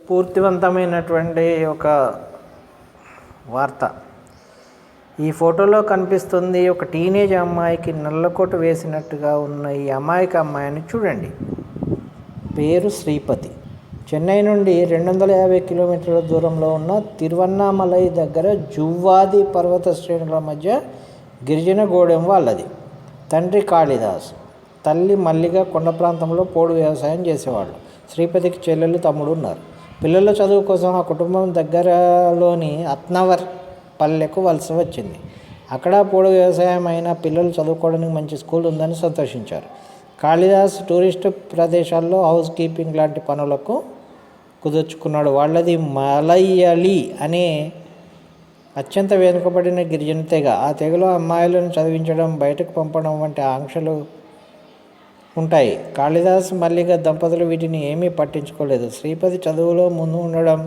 పూర్తివంతమైనటువంటి ఒక వార్త. ఈ ఫోటోలో కనిపిస్తుంది ఒక టీనేజ్ అమ్మాయికి నల్లకోట వేసినట్టుగా ఉన్న ఈ అమ్మాయిని చూడండి. పేరు శ్రీపతి. చెన్నై నుండి 250 కిలోమీటర్ల దూరంలో ఉన్న తిరువన్నామలై దగ్గర జువ్వాది పర్వత శ్రేణుల మధ్య గిరిజన గూడెం వాళ్ళది. తండ్రి కాళిదాస్, తల్లి మల్లిగ కొండ ప్రాంతంలో పోడు వ్యవసాయం చేసేవాళ్ళు. శ్రీపతికి చెల్లెలు, తమ్ముడు ఉన్నారు. పిల్లల చదువు కోసం ఆ కుటుంబం దగ్గరలోని అత్నవర్ పల్లెకు వలస వచ్చింది. అక్కడ పోడు వ్యవసాయం అయినా పిల్లలు చదువుకోవడానికి మంచి స్కూల్ ఉందని సంతోషించారు. కాళిదాస్ టూరిస్టు ప్రదేశాల్లో హౌస్ కీపింగ్ లాంటి పనులకు కుదుర్చుకున్నాడు. వాళ్ళది మలయాళీ అనే అత్యంత వెనుకబడిన గిరిజన తెగ. ఆ తెగలో అమ్మాయిలను చదివించడం, బయటకు పంపడం వంటి ఆంక్షలు ఉంటాయి. కాళిదాస్ మల్లిగ దంపతులు వీటిని ఏమీ పట్టించుకోలేదు. శ్రీపతి చదువులో ముందు ఉండడం,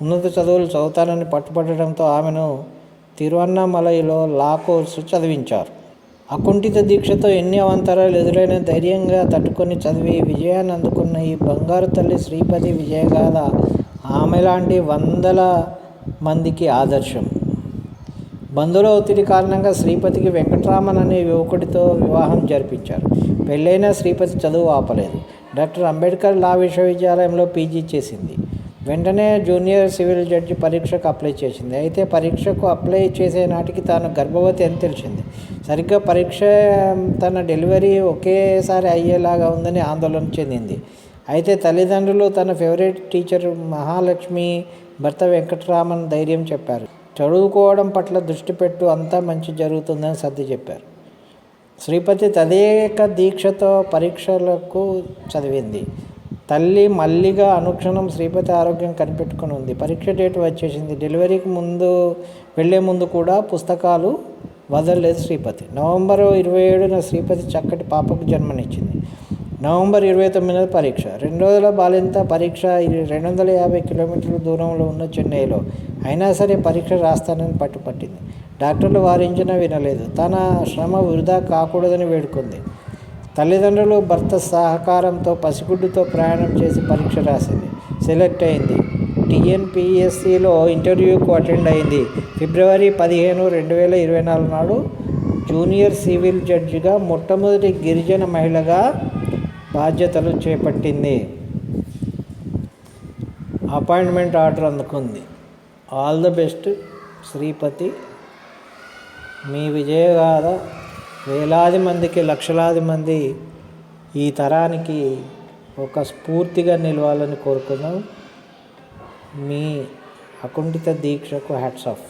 ఉన్నత చదువులు చదువుతానని పట్టుబట్టడంతో ఆమెను తిరువన్నామలైలో లా కోర్సు చదివించారు. అకుంఠిత దీక్షతో ఎన్ని అవాంతరాలు ఎదురైనా ధైర్యంగా తట్టుకొని చదివి విజయాన్ని అందుకున్న ఈ బంగారు తల్లి శ్రీపతి విజయగాథ ఆమెలాంటి వందల మందికి ఆదర్శం. బంధువుల ఒత్తిడి కారణంగా శ్రీపతికి వెంకటరామన్ అనే యువకుడితో వివాహం జరిపించారు. పెళ్ళైనా శ్రీపతి చదువు ఆపలేదు. డాక్టర్ అంబేద్కర్ లా విశ్వవిద్యాలయంలో పీజీ చేసింది. వెంటనే జూనియర్ సివిల్ జడ్జి పరీక్షకు అప్లై చేసింది. అయితే పరీక్షకు అప్లై చేసే నాటికి తాను గర్భవతి అని తెలిసింది. సరిగ్గా పరీక్ష తన డెలివరీ ఒకేసారి అయ్యేలాగా ఉందని ఆందోళన చెందింది. అయితే తల్లిదండ్రులు తన ఫేవరెట్ టీచర్ మహాలక్ష్మి, భర్త వెంకటరామన్ ధైర్యం చెప్పారు. చదువుకోవడం పట్ల దృష్టి పెట్టు, అంతా మంచి జరుగుతుందని సర్ది చెప్పారు. శ్రీపతి తదేక దీక్షతో పరీక్షలకు చదివింది. తల్లి మల్లిగా అనుక్షణం శ్రీపతి ఆరోగ్యం కనిపెట్టుకుని ఉంది. పరీక్ష డేట్ వచ్చేసింది. డెలివరీకి వెళ్ళే ముందు కూడా పుస్తకాలు వదలలేదు శ్రీపతి. నవంబర్ 27న శ్రీపతి చక్కటి పాపకు జన్మనిచ్చింది. నవంబర్ 29న పరీక్ష. 2 రోజుల బాలింత పరీక్ష 250 కిలోమీటర్ల దూరంలో ఉన్న చెన్నైలో. అయినా సరే పరీక్ష రాస్తానని పట్టుపట్టింది. డాక్టర్లు వారించినా వినలేదు. తన శ్రమ వృధా కాకూడదని వేడుకుంది. తల్లిదండ్రులు, భర్త సహకారంతో పసిగుడ్డుతో ప్రయాణం చేసి పరీక్ష రాసింది. సెలెక్ట్ అయింది. టీఎన్పిఎస్సిలో ఇంటర్వ్యూకు అటెండ్ అయింది. ఫిబ్రవరి 15, 2024 నాడు జూనియర్ సివిల్ జడ్జిగా మొట్టమొదటి గిరిజన మహిళగా బాధ్యతలు చేపట్టింది. అపాయింట్మెంట్ ఆర్డర్ అందుకుంది. All the best Sripathi. మీ విజయగాథ వేలాది మందికి, లక్షలాది మంది ఈ తరానికి ఒక స్ఫూర్తిగా నిలవాలని కోరుకుందాం. మీ అకుంఠిత దీక్షకు హ్యాట్స్ ఆఫ్.